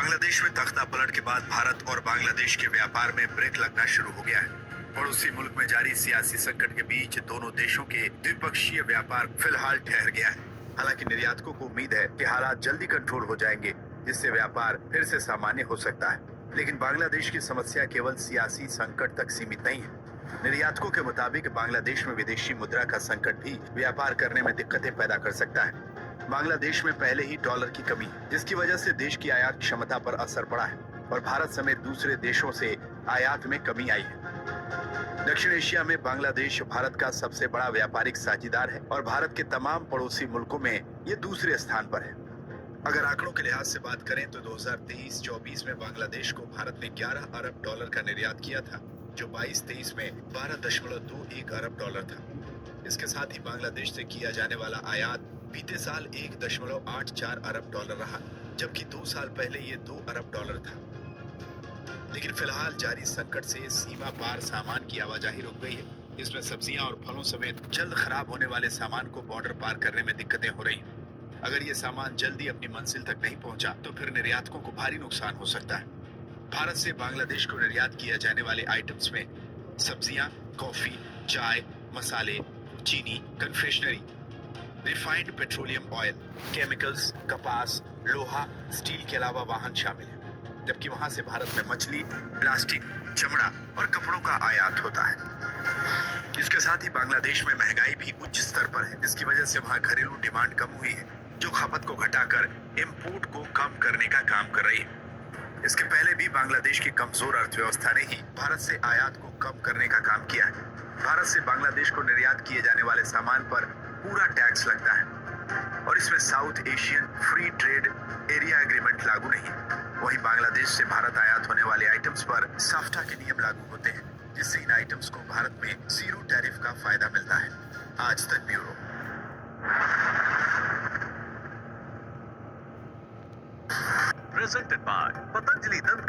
बांग्लादेश में तख्ता पलट के बाद भारत और बांग्लादेश के व्यापार में ब्रेक लगना शुरू हो गया है। पड़ोसी मुल्क में जारी सियासी संकट के बीच दोनों देशों के द्विपक्षीय व्यापार फिलहाल ठहर गया है। हालांकि निर्यातकों को उम्मीद है कि हालात जल्दी कंट्रोल हो जाएंगे, जिससे व्यापार फिर से सामान्य हो सकता है। लेकिन बांग्लादेश की समस्या केवल सियासी संकट तक सीमित नहीं है। निर्यातकों के मुताबिक बांग्लादेश में विदेशी मुद्रा का संकट भी व्यापार करने में दिक्कतें पैदा कर सकता है। बांग्लादेश में पहले ही डॉलर की कमी, जिसकी वजह से देश की आयात क्षमता पर असर पड़ा है और भारत समेत दूसरे देशों से आयात में कमी आई है। दक्षिण एशिया में बांग्लादेश भारत का सबसे बड़ा व्यापारिक साझीदार है और भारत के तमाम पड़ोसी मुल्कों में ये दूसरे स्थान पर है। अगर आंकड़ों के लिहाज से बात करें तो 2023-24 में बांग्लादेश को भारत ने 11 अरब डॉलर का निर्यात किया था, जो 22-23 में 12.21 अरब डॉलर था। इसके साथ ही बांग्लादेश से किया जाने वाला आयात बीते साल 1.84 अरब डॉलर रहा, जबकि 2 साल पहले ये 2 अरब डॉलर था। लेकिन फिलहाल जारी संकट से सीमा पार सामान की आवाजाही रुक गई है। इसमें सब्जियां और फलों समेत जल्द खराब होने वाले सामान को बॉर्डर पार करने में दिक्कतें हो रही हैं। अगर ये सामान जल्दी अपनी मंजिल तक नहीं पहुंचा तो फिर निर्यातकों को भारी नुकसान हो सकता है। भारत से बांग्लादेश को निर्यात किया जाने वाले आइटम्स में सब्जियां, कॉफी, चाय, मसाले, चीनी, confectionery, refined petroleum oil, chemicals, कपास, लोहा, स्टील के अलावा वाहन शामिल है। जबकि वहां से भारत में मछली, प्लास्टिक, चमड़ा और कपड़ों का आयात होता है। इसके साथ ही बांग्लादेश में महंगाई भी उच्च स्तर पर है, जिसकी वजह से वहां घरेलू डिमांड कम हुई है, जो खपत को घटाकर इंपोर्ट को कम करने का काम कर रही है। इसके पहले भी बांग्लादेश की कमजोर अर्थव्यवस्था ने ही भारत से आयात को कम करने का काम किया है। भारत से बांग्लादेश को निर्यात किए जाने वाले सामान पर पूरा टैक्स लगता है और इसमें south Asian free trade area agreement लागू नहीं है। वहीं बांग्लादेश से भारत आयात होने वाले आइटम्स पर साफ्टा के नियम लागू होते हैं, जिससे इन आइटम्स को भारत में जीरो टैरिफ का फायदा मिलता है। आज तक bureau. Presented by Patanjali Dant